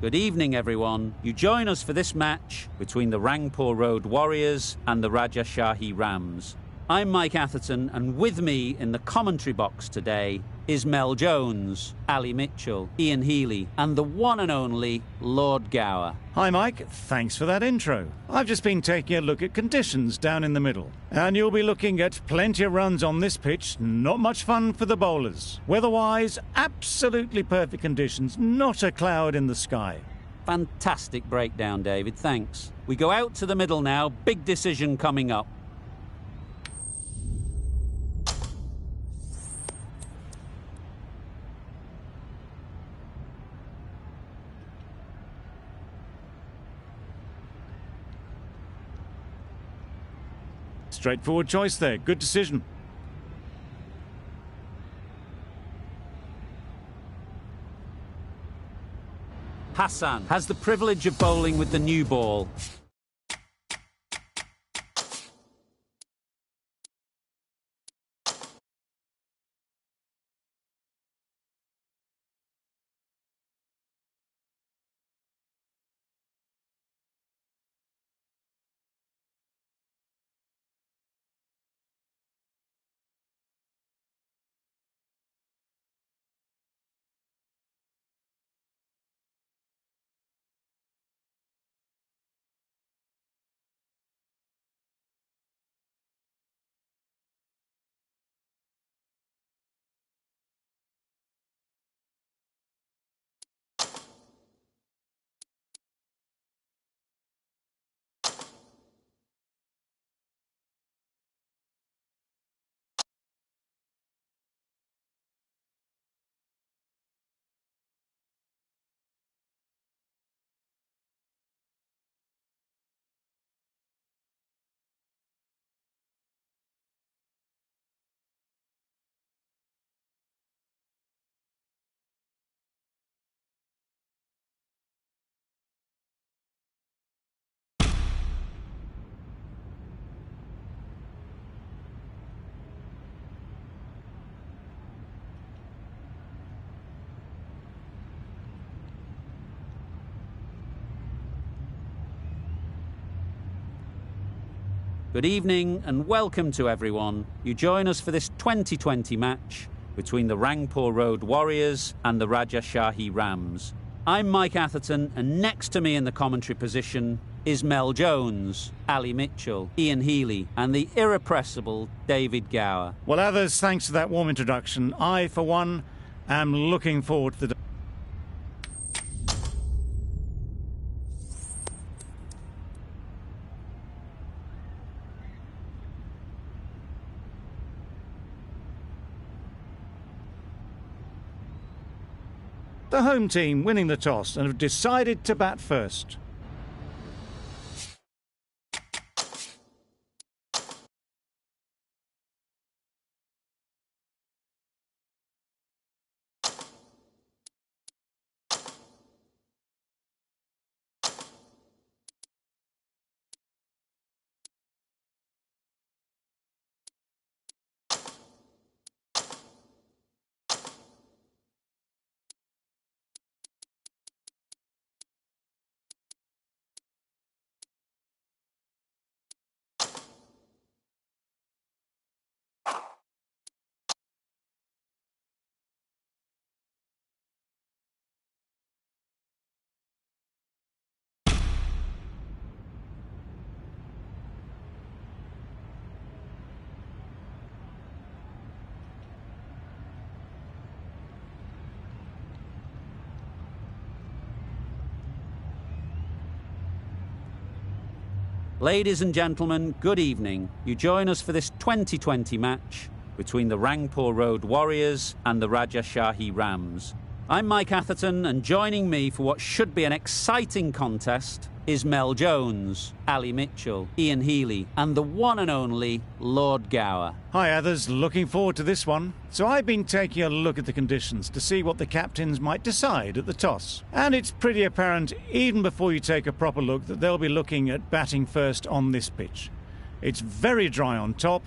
Good evening, everyone. You join us for this match between the Rangpur Road Warriors and the Rajashahi Rams. I'm Mike Atherton, and with me in the commentary box today is Mel Jones, Ali Mitchell, Ian Healy, and the one and only Lord Gower. Hi Mike, thanks for that intro. I've just been taking a look at conditions down in the middle, and you'll be looking at plenty of runs on this pitch, not much fun for the bowlers. Weather-wise, absolutely perfect conditions, not a cloud in the sky. Fantastic breakdown, David, thanks. We go out to the middle now, big decision coming up. Straightforward choice there, good decision. Hassan has the privilege of bowling with the new ball. Good evening and welcome to everyone. You join us for this 2020 match between the Rangpur Road Warriors and the Rajashahi Rams. I'm Mike Atherton, and next to me in the commentary position is Mel Jones, Ali Mitchell, Ian Healy, and the irrepressible David Gower. Well, others, thanks for that warm introduction. I, for one, am looking forward to the... The home team winning the toss and have decided to bat first. Ladies and gentlemen, good evening. You join us for this 2020 match between the Rangpur Road Warriors and the Rajashahi Rams. I'm Mike Atherton, and joining me for what should be an exciting contest is Mel Jones, Ali Mitchell, Ian Healy, and the one and only Lord Gower. Hi others, looking forward to this one. So I've been taking a look at the conditions to see what the captains might decide at the toss. And it's pretty apparent, even before you take a proper look, that they'll be looking at batting first on this pitch. It's very dry on top,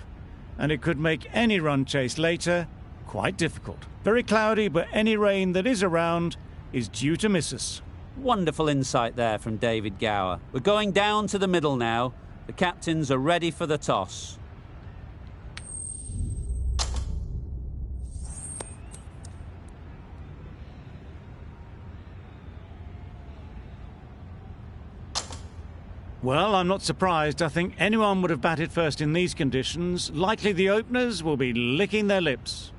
and it could make any run chase later quite difficult. Very cloudy, but any rain that is around is due to miss us. Wonderful insight there from David Gower. We're going down to the middle now. The captains are ready for the toss. Well, I'm not surprised. I think anyone would have batted first in these conditions. Likely the openers will be licking their lips.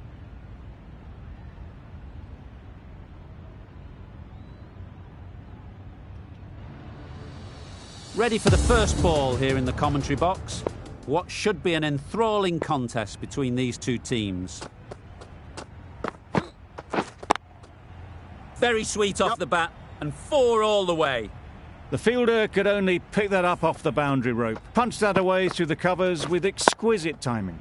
Ready for the first ball here in the commentary box. What should be an enthralling contest between these two teams. Very sweet off the bat, and 4 all the way. The fielder could only pick that up off the boundary rope. Punched that away through the covers with exquisite timing.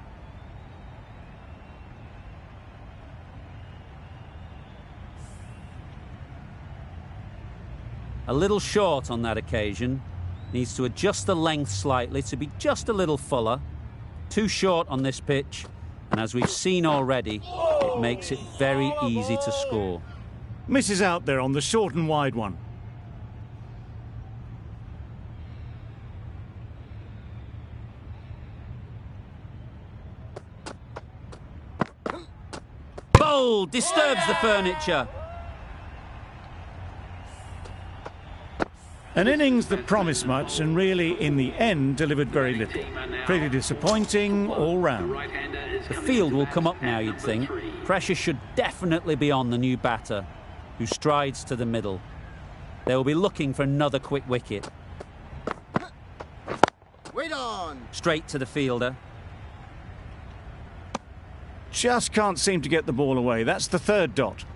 A little short on that occasion. Needs to adjust the length slightly to be just a little fuller. Too short on this pitch, and as we've seen already, it makes it very easy to score. Misses out there on the short and wide one. Bold, disturbs the furniture. An innings that promised much and really, in the end, delivered very little. Pretty disappointing all round. The field will come up now, you'd think. Pressure should definitely be on the new batter, who strides to the middle. They will be looking for another quick wicket. Wait on! Straight to the fielder. Just can't seem to get the ball away. That's the third dot.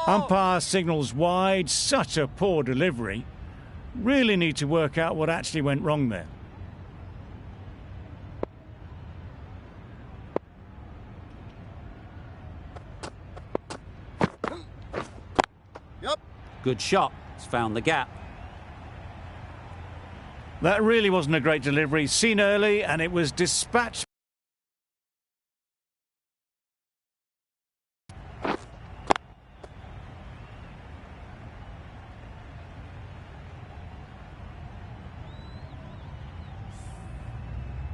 Umpire signals wide. Such a poor delivery. Really need to work out what actually went wrong there. Yep. Good shot. It's found the gap. That really wasn't a great delivery. Seen early, and it was dispatched.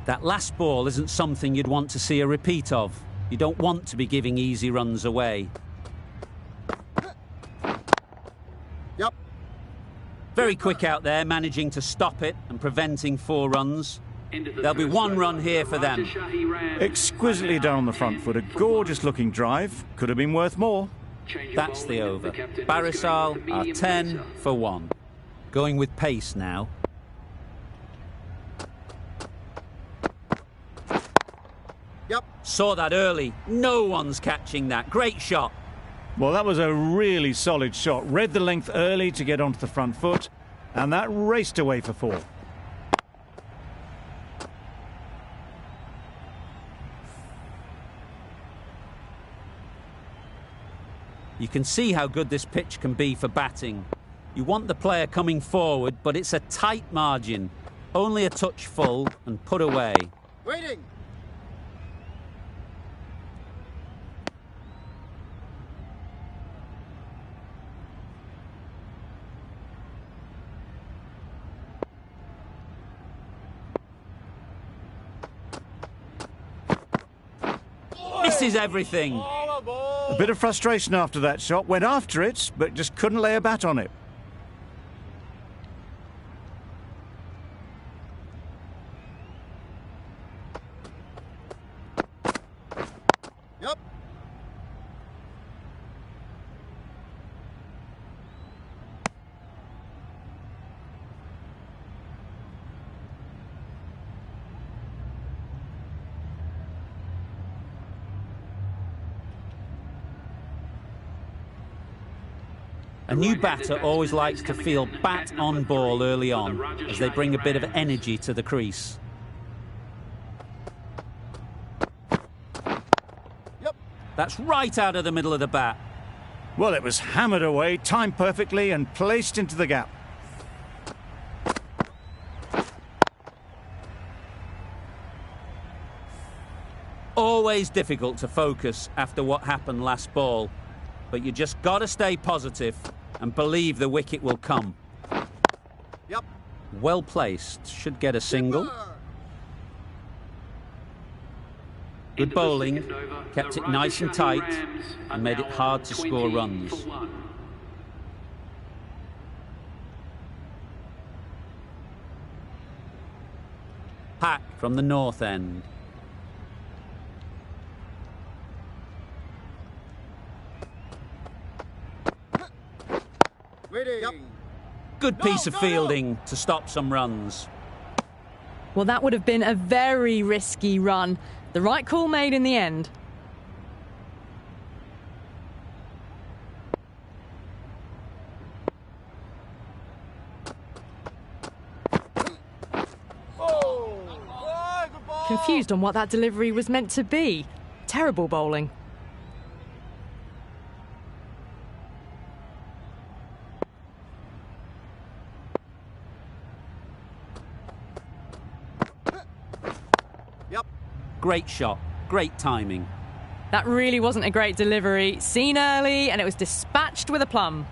That last ball isn't something you'd want to see a repeat of. You don't want to be giving easy runs away. Yep. Very quick out there, managing to stop it and preventing 4 runs. There'll be 1 run here for them. Exquisitely done on the front foot. A gorgeous looking drive. Could have been worth more. That's the over. Barishal are 10 for 1. Going with pace now. Yep. Saw that early. No one's catching that. Great shot. Well, that was a really solid shot. Read the length early to get onto the front foot, and that raced away for 4. You can see how good this pitch can be for batting. You want the player coming forward, but it's a tight margin. Only a touch full and put away. Waiting. Misses everything. A bit of frustration after that shot. Went after it, but just couldn't lay a bat on it. Yep. A new batter always likes to feel bat on ball early on, as they bring a bit of energy to the crease. Yep. That's right out of the middle of the bat. Well, it was hammered away, timed perfectly and placed into the gap. always difficult to focus after what happened last ball, but you just got to stay positive and believe the wicket will come. Yep. Well placed, should get a single. Good bowling, kept it nice and tight and made it hard to score runs. Pack from the north end. Waiting. Yep. Good piece of fielding to stop some runs. Well, that would have been a very risky run. The right call made in the end. Confused on what that delivery was meant to be. Terrible bowling. Yep. Great shot, great timing. That really wasn't a great delivery. Seen early and it was dispatched with a plum.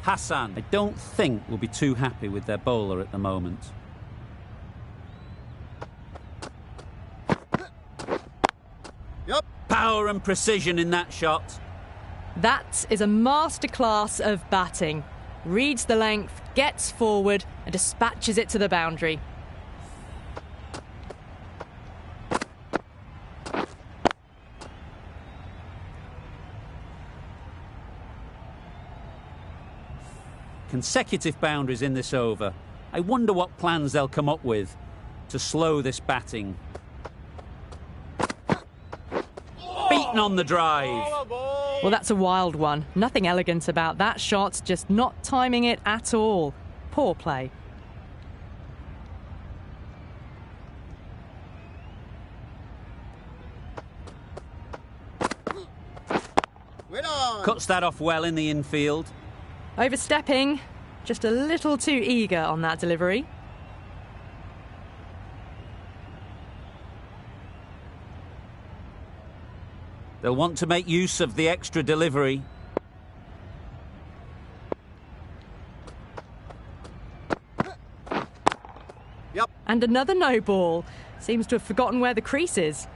Hassan, I don't think will be too happy with their bowler at the moment. Yep. Power and precision in that shot. That is a masterclass of batting. Reads the length, gets forward and dispatches it to the boundary. Consecutive boundaries in this over. I wonder what plans they'll come up with to slow this batting. Beaten on the drive. Well, that's a wild one. Nothing elegant about that shot, just not timing it at all. Poor play. Wait on. Cuts that off well in the infield. Overstepping, just a little too eager on that delivery. They'll want to make use of the extra delivery. Yep. And another no ball. Seems to have forgotten where the crease is.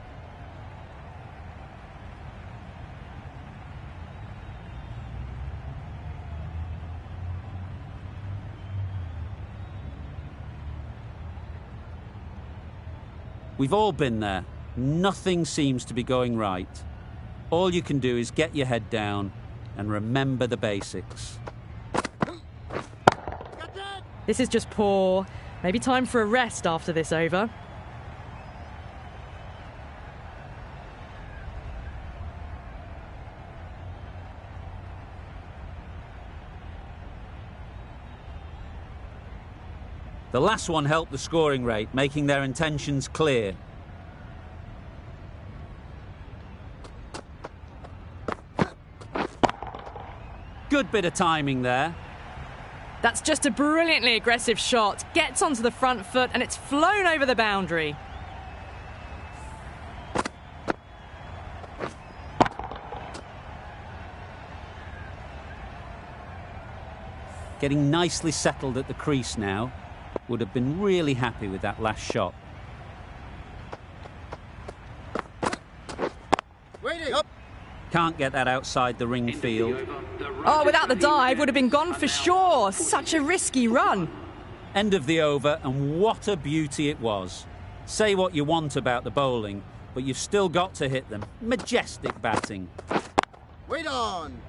We've all been there. Nothing seems to be going right. All you can do is get your head down and remember the basics. This is just poor. Maybe time for a rest after this over. The last one helped the scoring rate, making their intentions clear. Good bit of timing there. That's just a brilliantly aggressive shot. Gets onto the front foot and it's flown over the boundary. Getting nicely settled at the crease now. Would have been really happy with that last shot. Waiting. Up. Can't get that outside the ring field. Oh, without the dive, would have been gone for sure. Such a risky run. End of the over, and what a beauty it was. Say what you want about the bowling, but you've still got to hit them. Majestic batting. Wait on.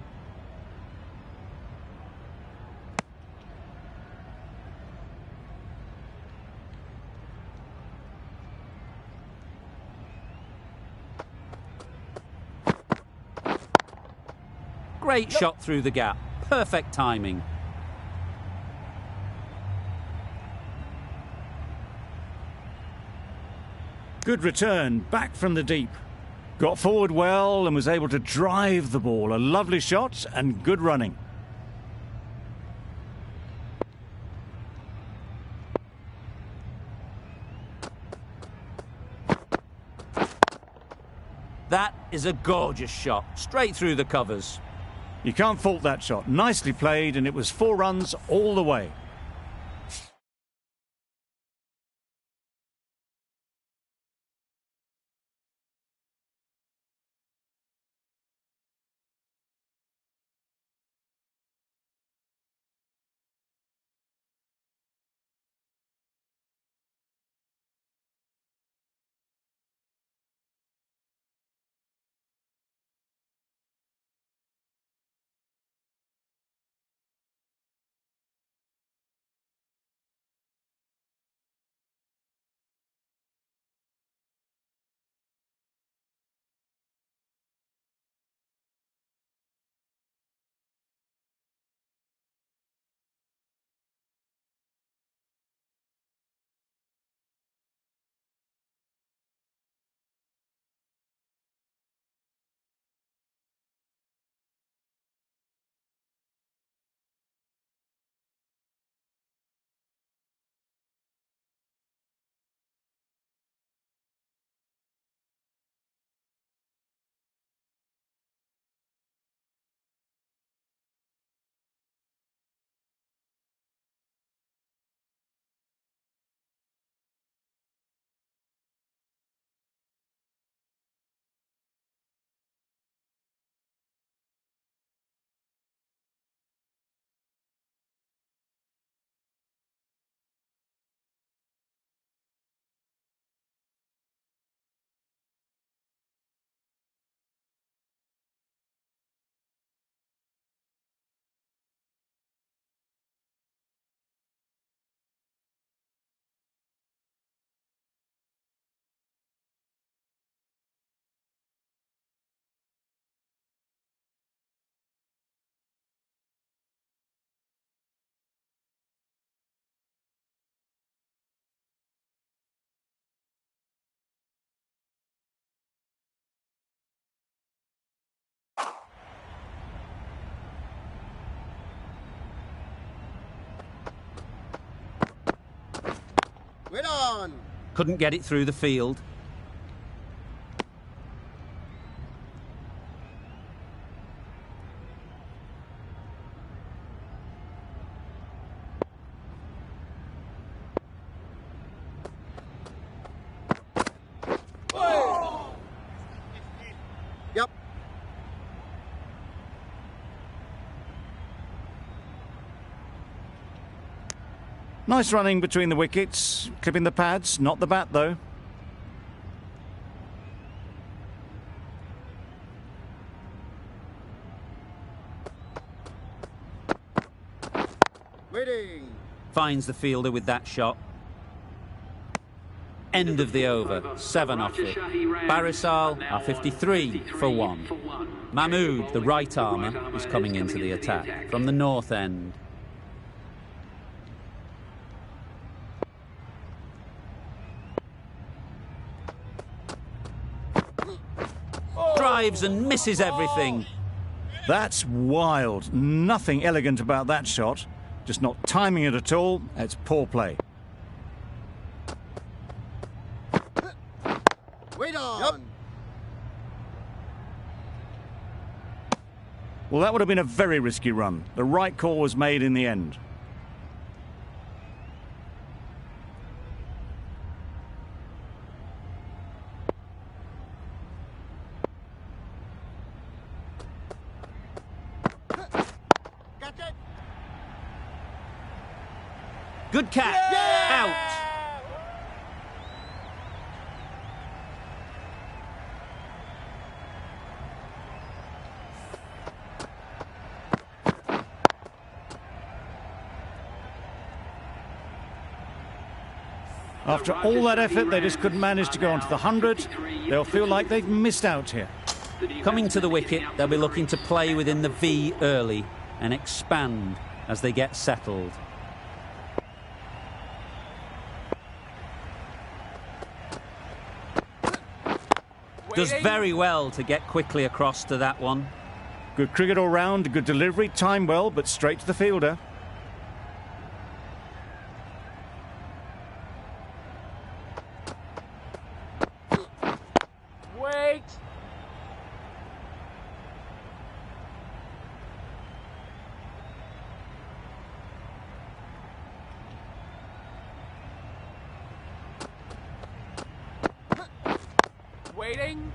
Great shot through the gap. Perfect timing. Good return, back from the deep. Got forward well and was able to drive the ball. A lovely shot and good running. That is a gorgeous shot, straight through the covers. You can't fault that shot. Nicely played, and it was 4 runs all the way. Wait on. Couldn't get it through the field. Yep. Nice running between the wickets, clipping the pads, not the bat though. Waiting. Finds the fielder with that shot. End of the over, 7 off it. Barishal are 53 for 1. Mahmood, the right armer, is coming into the attack from the north end. Drives and misses everything. That's wild. Nothing elegant about that shot. Just not timing it at all. It's poor play. Wait on. Yep. Well, that would have been a very risky run. The right call was made in the end. Good catch. Out. After all that effort, they just couldn't manage to go onto the 100. They'll feel like they've missed out here. Coming to the wicket, they'll be looking to play within the V early and expand as they get settled. Does very well to get quickly across to that one. Good cricket all round, good delivery, timed well, but straight to the fielder. Wait. Waiting.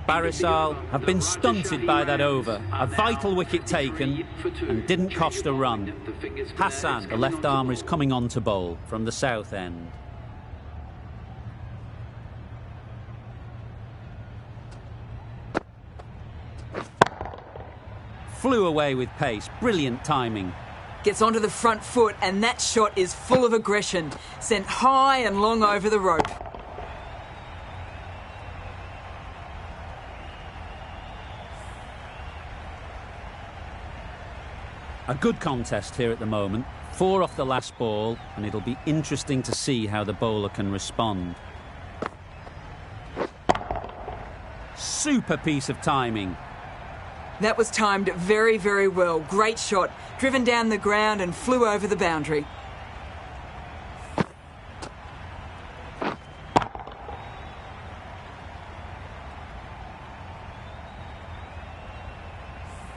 Barishal have been stunted by that over. A vital wicket taken and didn't cost a run. Hassan, the left armer, is coming on to bowl from the south end. Flew away with pace. Brilliant timing. Gets onto the front foot, and that shot is full of aggression. Sent high and long over the rope. A good contest here at the moment. 4 off the last ball, and it'll be interesting to see how the bowler can respond. Super piece of timing. That was timed very, very well. Great shot. Driven down the ground and flew over the boundary.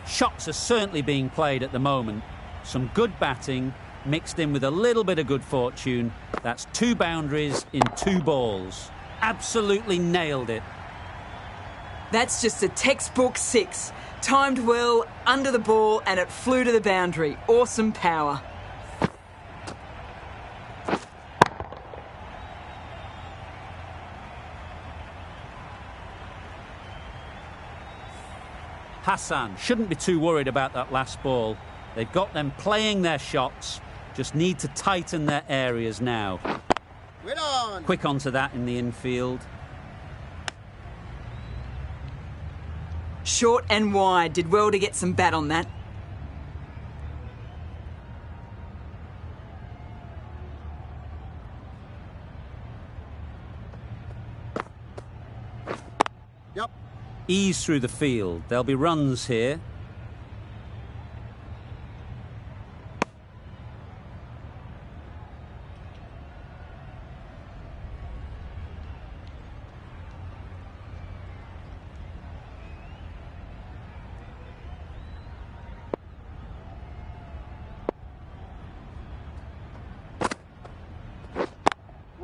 Shots are certainly being played at the moment. Some good batting mixed in with a little bit of good fortune. That's 2 boundaries in 2 balls. Absolutely nailed it. That's just a textbook 6. Timed well, under the ball, and it flew to the boundary. Awesome power. Hassan shouldn't be too worried about that last ball. They've got them playing their shots, just need to tighten their areas now. Wait on. Quick onto that in the infield. Short and wide. Did well to get some bat on that. Yep. Ease through the field. There'll be runs here.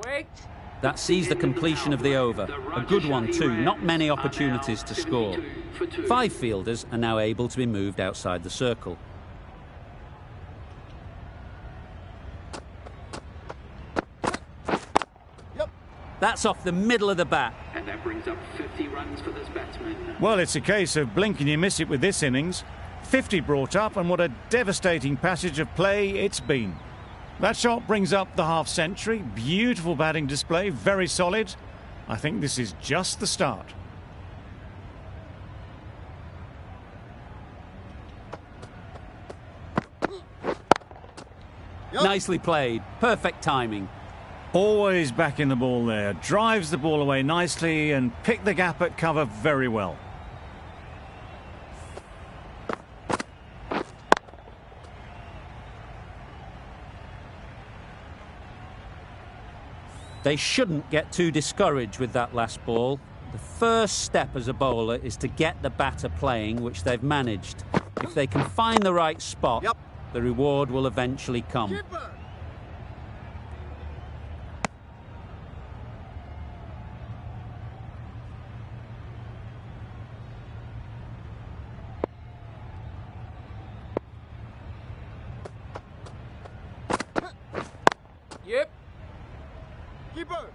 Wait. That sees the completion of the over. A good one too, not many opportunities to score. 5 fielders are now able to be moved outside the circle. Yep. That's off the middle of the bat. And that brings up 50 runs for this batsman. Well, it's a case of blink and you miss it with this innings. 50 brought up, and what a devastating passage of play it's been. That shot brings up the half-century. Beautiful batting display, very solid. I think this is just the start. Yep. Nicely played. Perfect timing. Always back in the ball there. Drives the ball away nicely and picked the gap at cover very well. They shouldn't get too discouraged with that last ball. The first step as a bowler is to get the batter playing, which they've managed. If they can find the right spot, Yep. the reward will eventually come. Keeper. Yep. Keeper.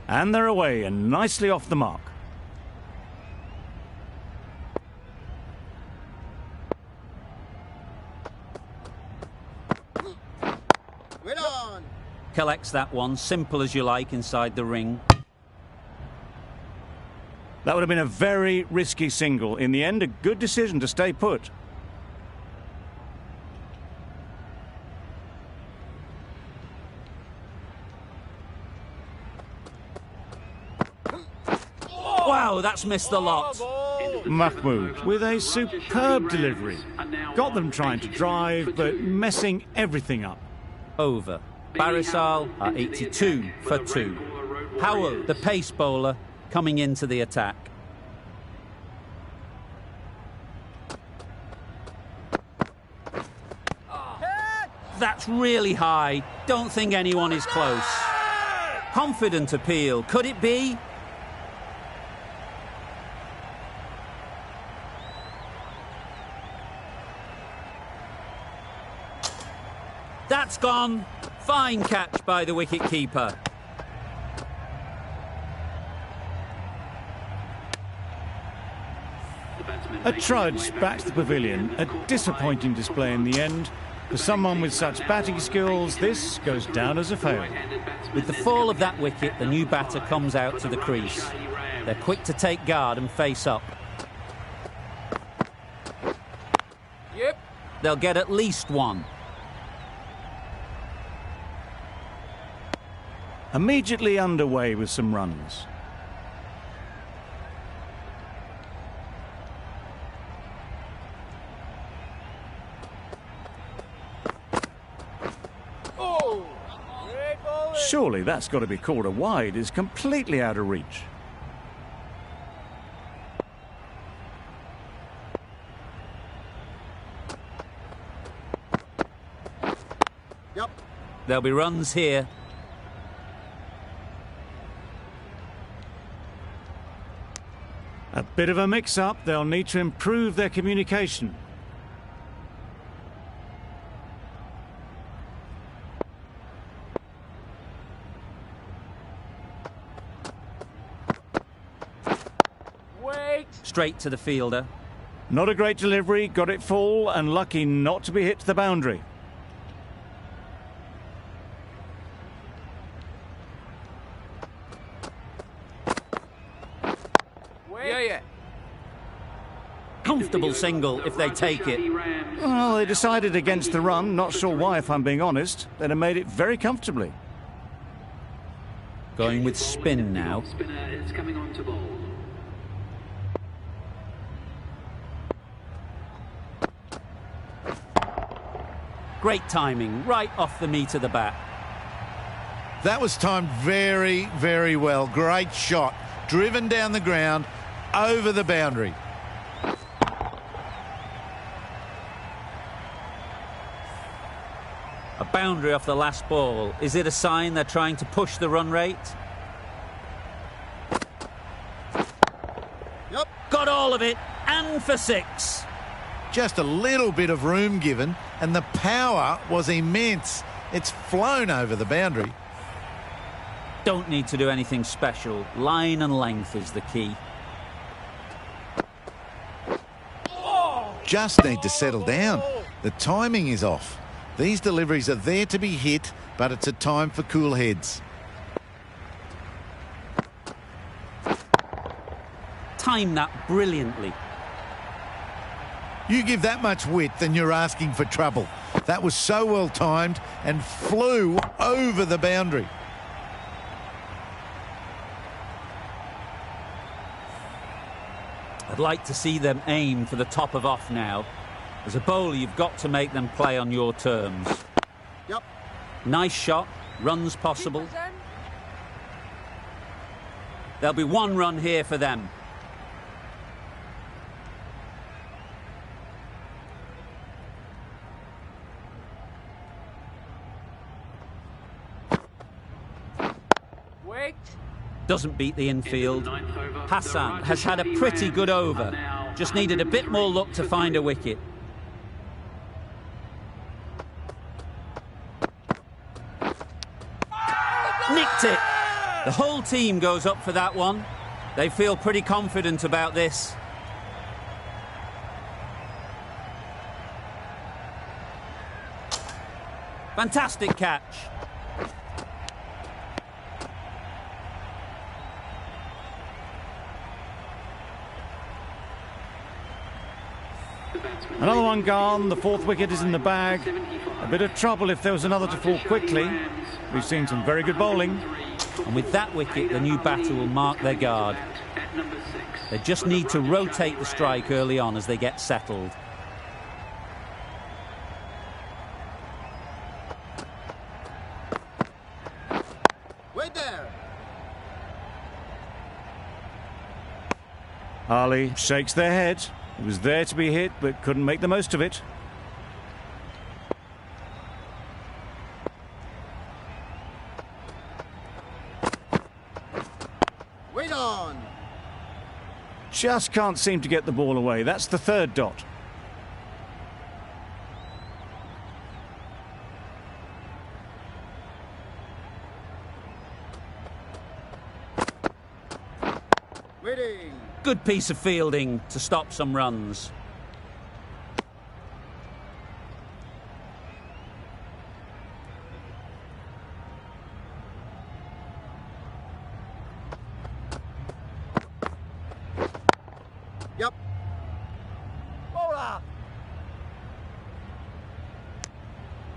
And they're away and nicely off the mark. Wait on. Collects that one, simple as you like, inside the ring. That would have been a very risky single. In the end, a good decision to stay put. Wow, that's missed the lot. Mahmood with a superb delivery. Got them trying to drive, but messing everything up. Over. Barishal are 82 for 2. Howell, the pace bowler, coming into the attack. That That's really high. Don't think anyone is close. Confident appeal. Could it be? That's gone. Fine catch by the wicket-keeper. A trudge back to the pavilion. A disappointing display in the end. For someone with such batting skills, this goes down as a fail. With the fall of that wicket, the new batter comes out to the crease. They're quick to take guard and face up. Yep. They'll get at least one. Immediately underway with some runs. Surely that's got to be called a wide. It's completely out of reach. Yep. There'll be runs here. A bit of a mix-up. They'll need to improve their communication. Straight to the fielder. Not a great delivery, got it full and lucky not to be hit to the boundary. Comfortable single if they take it. Well, they decided against the run. Not sure why, if I'm being honest. They'd have made it very comfortably. Going with spin now. Spinner is coming on to bowl. Great timing, right off the meat of the bat. That was timed very, very well. Great shot. Driven down the ground, over the boundary. A boundary off the last ball. Is it a sign they're trying to push the run rate? Yep. Got all of it, and for 6. Just a little bit of room given, and the power was immense. It's flown over the boundary. Don't need to do anything special. Line and length is the key. Just need to settle down. The timing is off. These deliveries are there to be hit, but it's a time for cool heads. Time that brilliantly. You give that much width and you're asking for trouble. That was so well timed and flew over the boundary. I'd like to see them aim for the top of off now. As a bowler, you've got to make them play on your terms. Yep. Nice shot, runs possible. There'll be one run here for them. Doesn't beat the infield. Hassan has had a pretty good over. Just needed a bit more luck to find a wicket. Nicked it. The whole team goes up for that one. They feel pretty confident about this. Fantastic catch. Another one gone. The 4th wicket is in the bag. A bit of trouble if there was another to fall quickly. We've seen some very good bowling. And with that wicket, the new batter will mark their guard. They just need to rotate the strike early on as they get settled. Wait there. Ali shakes their head. It was there to be hit, but couldn't make the most of it. Lead on. Just can't seem to get the ball away. That's the third dot. Waiting. Good piece of fielding to stop some runs. Yep.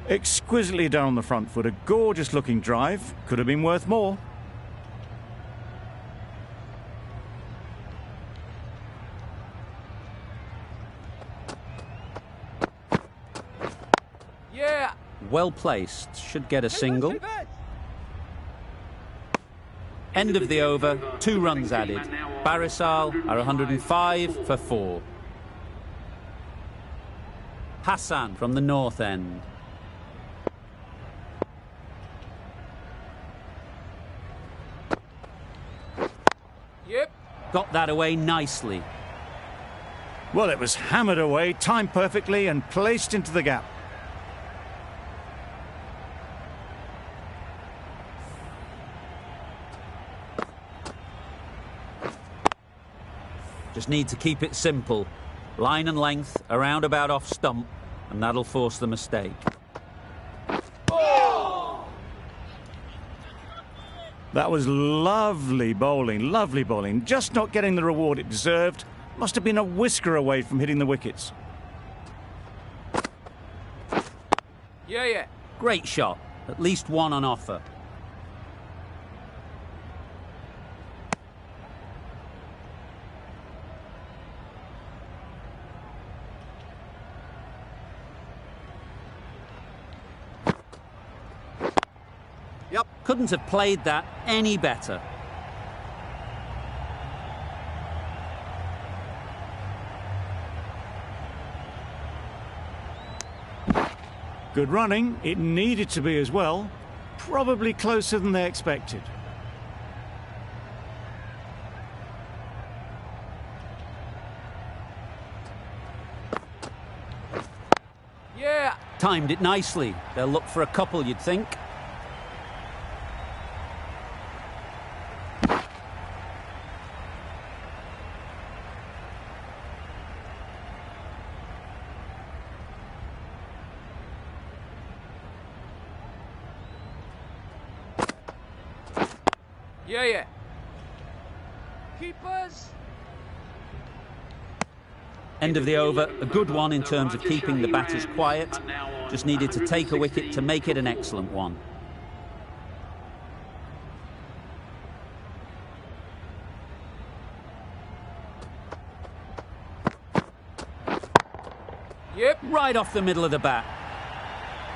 Exquisitely done on the front foot. A gorgeous looking drive. Could have been worth more. Yeah. Well placed. Should get a single. End of the over. 2 runs added. Barishal are 105 for 4. Hassan from the north end. Yep. Got that away nicely. Well, it was hammered away, timed perfectly and placed into the gap. Just need to keep it simple. Line and length, around about off stump, and that'll force the mistake. That was lovely bowling, just not getting the reward it deserved. Must have been a whisker away from hitting the wickets. Yeah. Great shot. At least one on offer. Yep. Couldn't have played that any better. Good running. It needed to be as well. Probably closer than they expected. Yeah. Timed it nicely. They'll look for a couple, you'd think. Yeah. Keepers. End of the over. A good one in terms of keeping the batters quiet. Just needed to take a wicket to make it an excellent one. Yep. Right off the middle of the bat.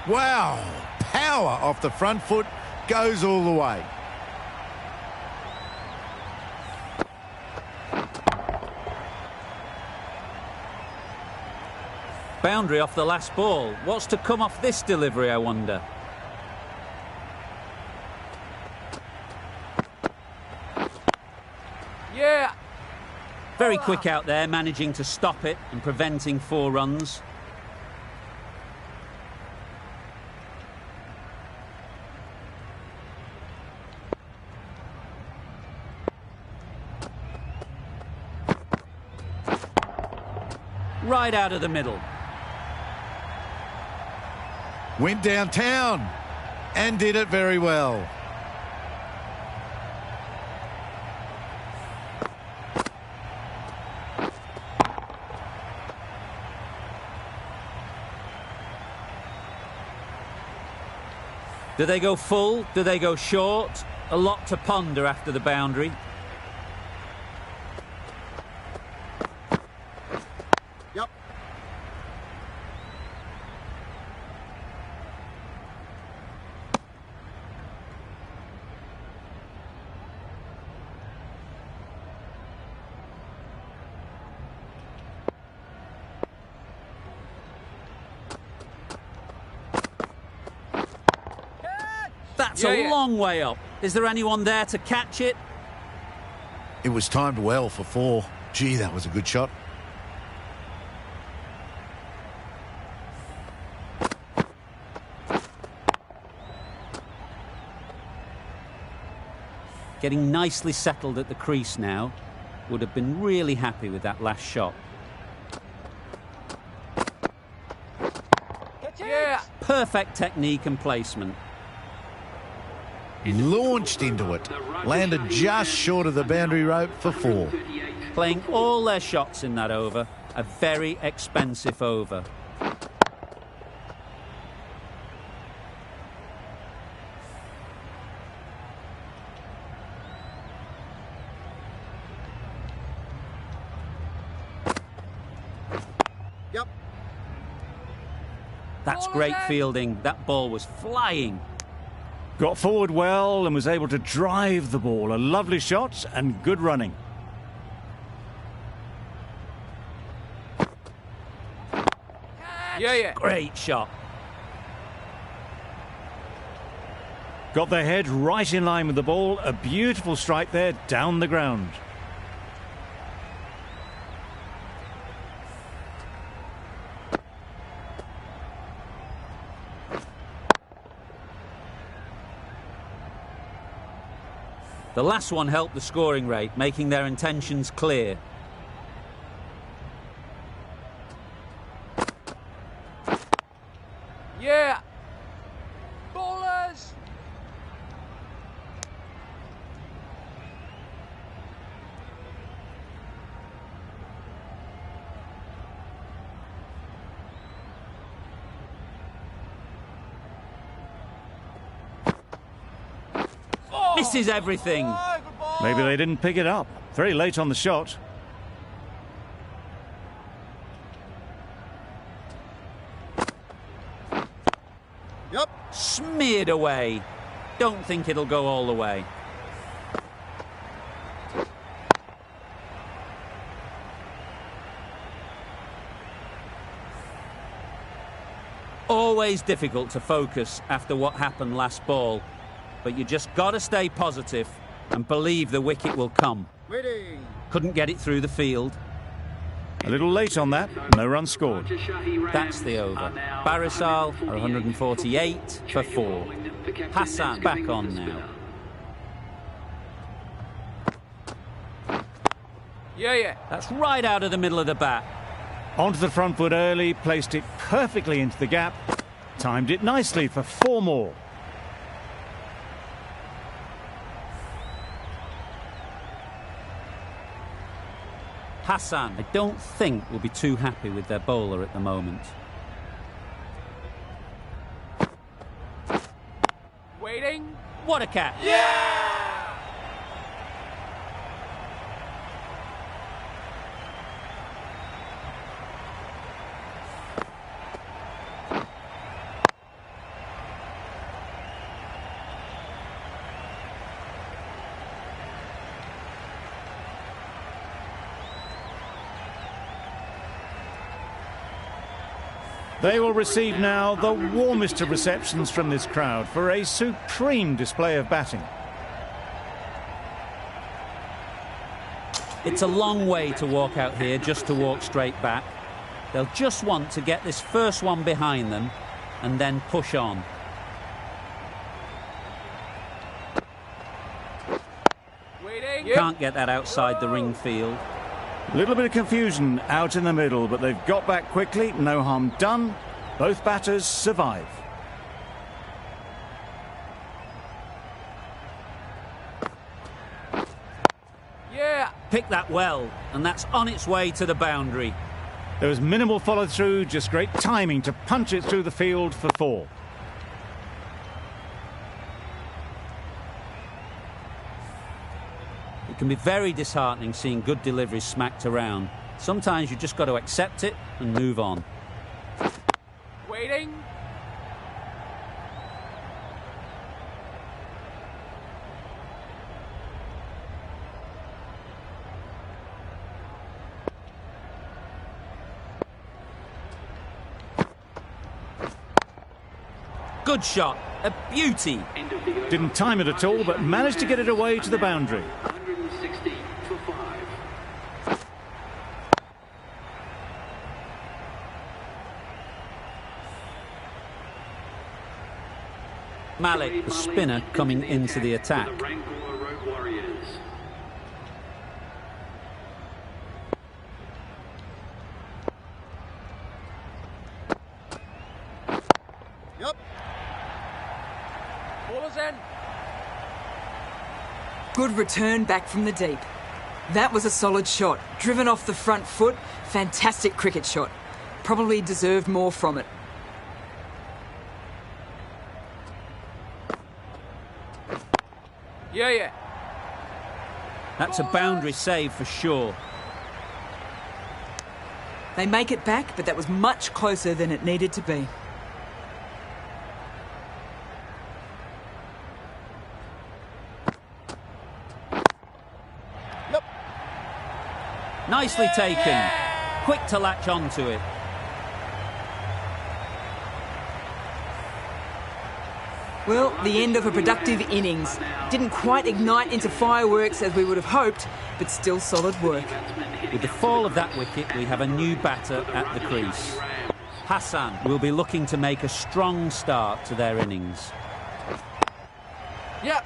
Wow, power off the front foot, goes all the way. Boundary off the last ball. What's to come off this delivery, I wonder? Yeah. Very quick out there, managing to stop it and preventing 4 runs. Right out of the middle. Went downtown and did it very well. Do they go full? Do they go short? A lot to ponder after the boundary. Yep. That's Yeah, a yeah. long way up. Is there anyone there to catch it? It was timed well for 4. Gee, that was a good shot. Getting nicely settled at the crease now. Would have been really happy with that last shot. Yeah. Perfect technique and placement. Launched into it. Landed just short of the boundary rope for 4. Playing all their shots in that over. A very expensive over. Yep. That's great fielding. That ball was flying. Got forward well and was able to drive the ball. A lovely shot and good running. Yeah. Great shot. Got their head right in line with the ball. A beautiful strike there down the ground. The last one helped the scoring rate, making their intentions clear. Yeah. Ballers. Misses everything. Maybe they didn't pick it up. Very late on the shot. Yep. Smeared away. Don't think it'll go all the way. Always difficult to focus after what happened last ball. But you just got to stay positive and believe the wicket will come. Waiting. Couldn't get it through the field. A little late on that. No run scored. That's the over. Barishal are 148 for 4. Hassan back on now. Yeah. That's right out of the middle of the bat. Onto the front foot early. Placed it perfectly into the gap. Timed it nicely for 4 more. Hassan, I don't think, will be too happy with their bowler at the moment. Waiting. What a catch! Yeah! They will receive now the warmest of receptions from this crowd for a supreme display of batting. It's a long way to walk out here just to walk straight back. They'll just want to get this first one behind them and then push on. Waiting. Can't get that outside the ring field. A little bit of confusion out in the middle, but they've got back quickly. No harm done. Both batters survive. Yeah. Picked that well, and that's on its way to the boundary. There was minimal follow-through, just great timing to punch it through the field for 4. It can be very disheartening seeing good deliveries smacked around. Sometimes you just got to accept it and move on. Waiting. Good shot, a beauty. Didn't time it at all, but managed to get it away to the boundary. 160 for Malik, the spinner, coming into the attack. The Rangpur Road Warriors. Yep. Good return back from the deep. That was a solid shot. Driven off the front foot. Fantastic cricket shot. Probably deserved more from it. Yeah. That's a boundary save for sure. They make it back, but that was much closer than it needed to be. Nicely taken. Quick to latch onto it. Well, the end of a productive innings. Didn't quite ignite into fireworks as we would have hoped, but still solid work. With the fall of that wicket, we have a new batter at the crease. Hassan will be looking to make a strong start to their innings. Yep.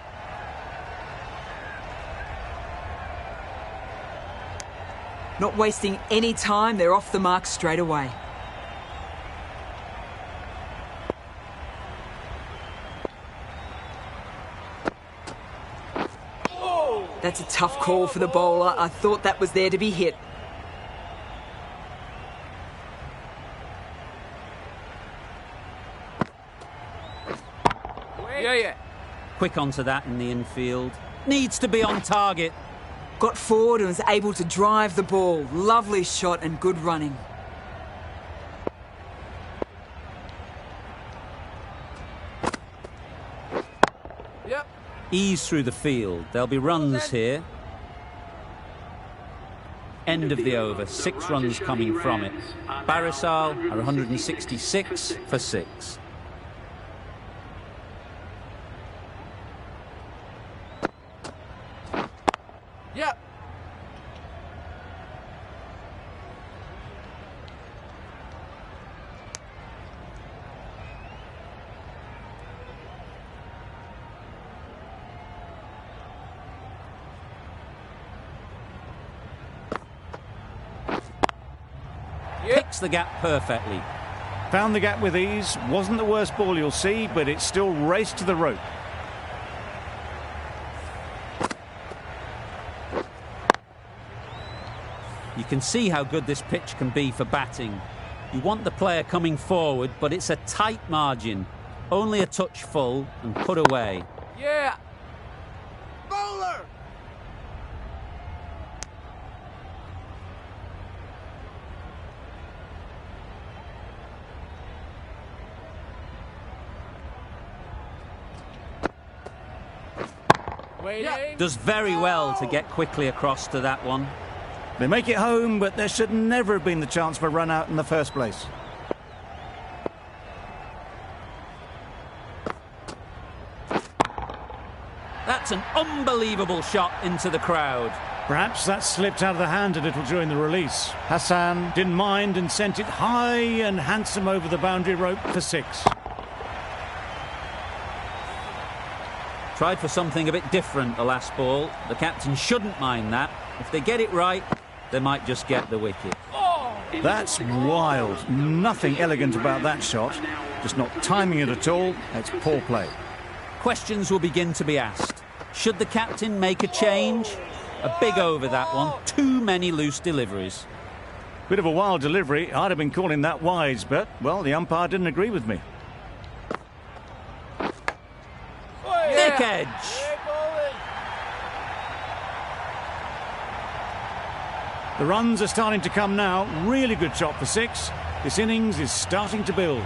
Not wasting any time, they're off the mark straight away. That's a tough call for the bowler. I thought that was there to be hit. Yeah. Quick onto that in the infield. Needs to be on target. Got forward and was able to drive the ball. Lovely shot and good running. Yep. Ease through the field. There'll be runs here. End of the over. 6 runs coming from it. Barishal are 166 for 6. Yep. Picks the gap perfectly. Found the gap with ease. Wasn't the worst ball you'll see, but it still raced to the rope. You can see how good this pitch can be for batting. You want the player coming forward, but it's a tight margin. Only a touch full and put away. Yeah. Bowler! Waiting. Does very well to get quickly across to that one. They make it home, but there should never have been the chance for a run out in the first place. That's an unbelievable shot into the crowd. Perhaps that slipped out of the hand a little during the release. Hassan didn't mind and sent it high and handsome over the boundary rope for 6. Tried for something a bit different the last ball. The captain shouldn't mind that. If they get it right, they might just get the wicket. That's wild. Nothing elegant about that shot. Just not timing it at all. It's poor play. Questions will begin to be asked. Should the captain make a change? A big over that one. Too many loose deliveries. Bit of a wild delivery. I'd have been calling that wise, but, well, the umpire didn't agree with me. Thick edge. The runs are starting to come now. Really good shot for 6. This innings is starting to build.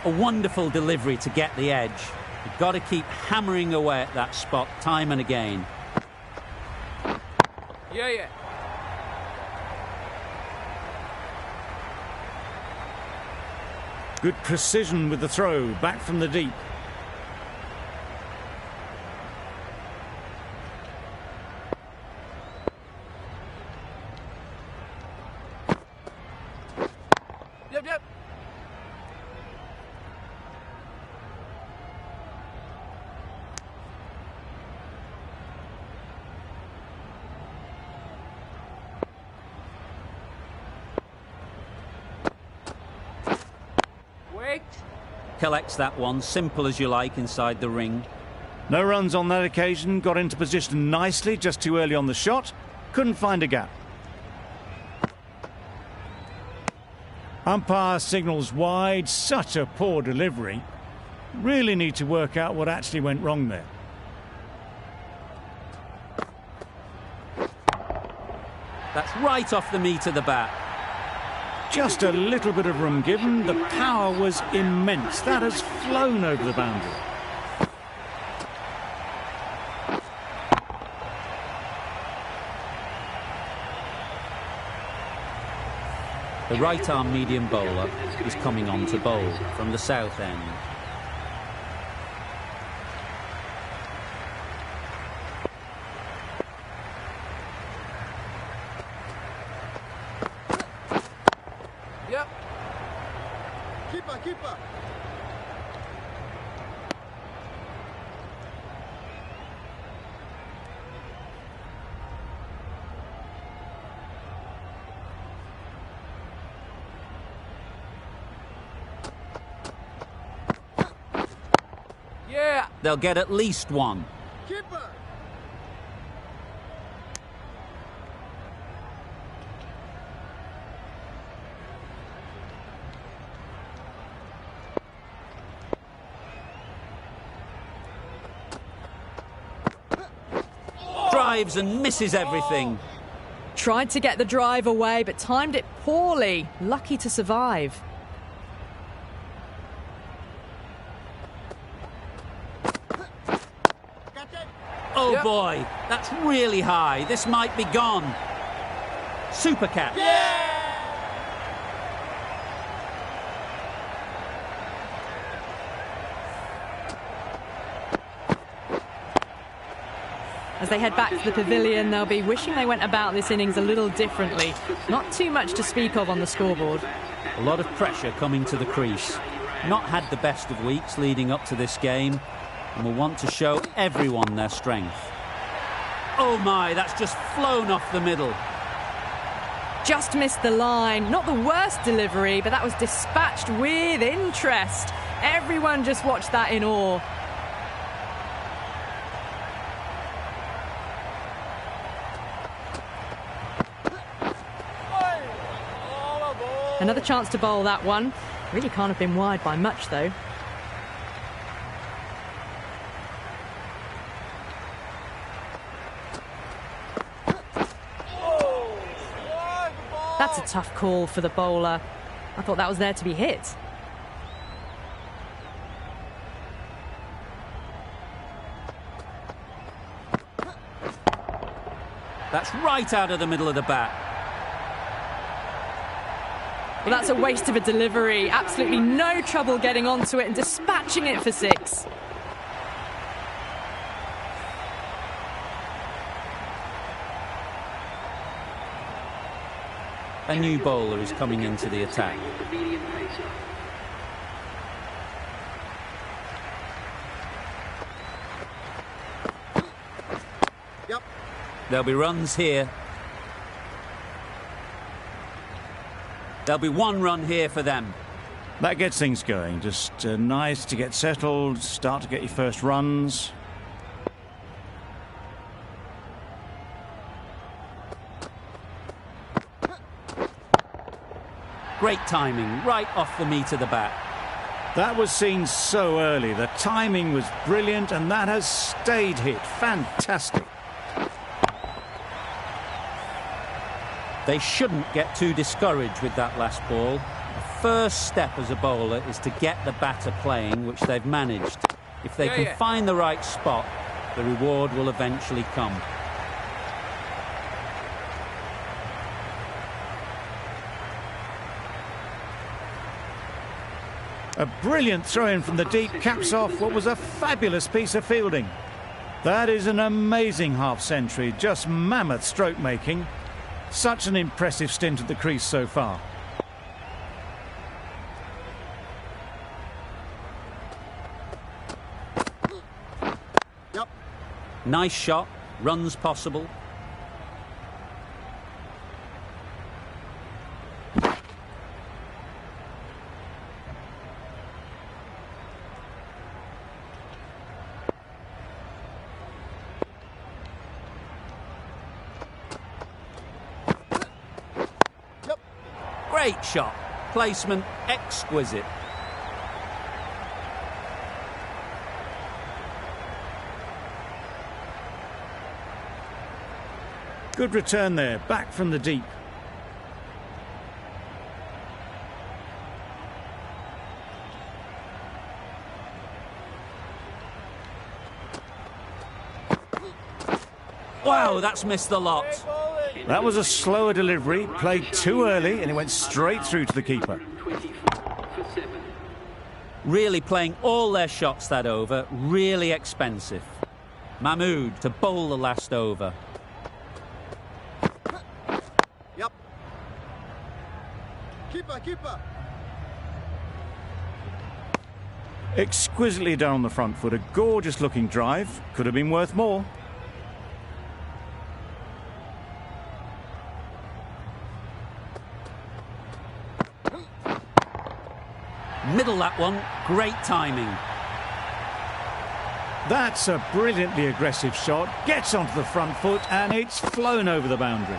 A wonderful delivery to get the edge. You've got to keep hammering away at that spot time and again. Yeah. Good precision with the throw, back from the deep. Yep, yep. Wait. Collects that one, simple as you like, inside the ring. No runs on that occasion, got into position nicely, just too early on the shot. Couldn't find a gap. Umpire signals wide, such a poor delivery. Really need to work out what actually went wrong there. That's right off the meat of the bat. Just a little bit of room given. The power was immense. That has flown over the boundary. The right-arm medium bowler is coming on to bowl from the south end. Yep. Keeper, keeper. Yeah. They'll get at least one. Keeper. Drives and misses everything. Tried to get the drive away, but timed it poorly. Lucky to survive. Oh Yep. boy, that's really high. This might be gone. Super catch. As they head back to the pavilion, they'll be wishing they went about this innings a little differently. Not too much to speak of on the scoreboard. A lot of pressure coming to the crease. Not had the best of weeks leading up to this game, and will want to show everyone their strength. Oh my, that's just flown off the middle. Just missed the line. Not the worst delivery, but that was dispatched with interest. Everyone just watched that in awe. Another chance to bowl that one. Really can't have been wide by much, though. That's a tough call for the bowler. I thought that was there to be hit. That's right out of the middle of the bat. Well, that's a waste of a delivery. Absolutely no trouble getting onto it and dispatching it for six. A new bowler is coming into the attack. Yep. There'll be runs here. There'll be one run here for them. That gets things going. Just nice to get settled, start to get your first runs. Great timing, right off the meat of the bat. That was seen so early. The timing was brilliant, and that has stayed hit. Fantastic. They shouldn't get too discouraged with that last ball. The first step as a bowler is to get the batter playing, which they've managed. If they can find the right spot, the reward will eventually come. A brilliant throw-in from the deep caps off what was a fabulous piece of fielding. That is an amazing half-century, just mammoth stroke-making. Such an impressive stint at the crease so far. Nice shot, runs possible. Great shot. Placement exquisite. Good return there, back from the deep. Wow, that's missed the lot. That was a slower delivery, played too early, and it went straight through to the keeper. Really playing all their shots that over, really expensive. Mahmood to bowl the last over. Yep. Keeper, keeper. Exquisitely done on the front foot, a gorgeous looking drive, could have been worth more. Middle that one, great timing. That's a brilliantly aggressive shot, gets onto the front foot and it's flown over the boundary.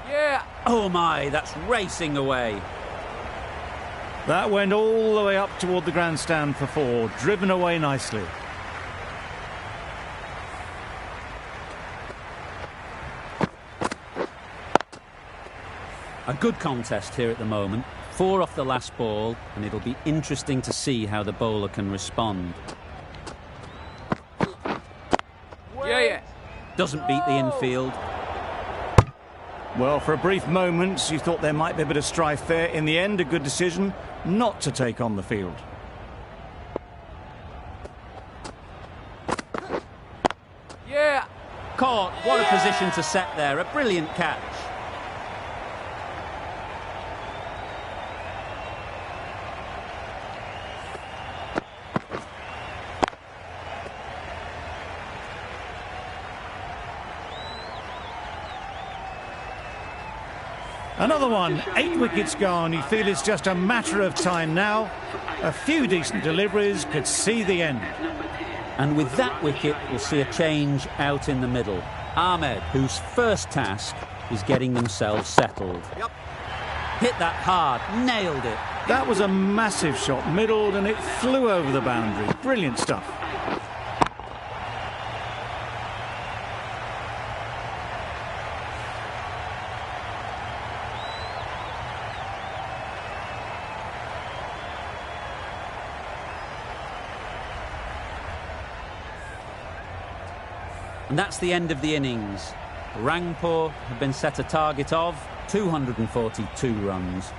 Yeah. Oh my, that's racing away. That went all the way up toward the grandstand for 4, driven away nicely. A good contest here at the moment. 4 off the last ball, and it'll be interesting to see how the bowler can respond. Yeah. Doesn't beat the infield. Well, for a brief moment, you thought there might be a bit of strife there. In the end, a good decision not to take on the field. Yeah. Caught. What a position to set there. A brilliant catch. Another one, 8 wickets gone. You feel it's just a matter of time now. A few decent deliveries could see the end. And with that wicket, we'll see a change out in the middle. Ahmed, whose first task is getting themselves settled. Yep. Hit that hard, nailed it. That was a massive shot, middled, and it flew over the boundary. Brilliant stuff. And that's the end of the innings. Rangpur have been set a target of 242 runs.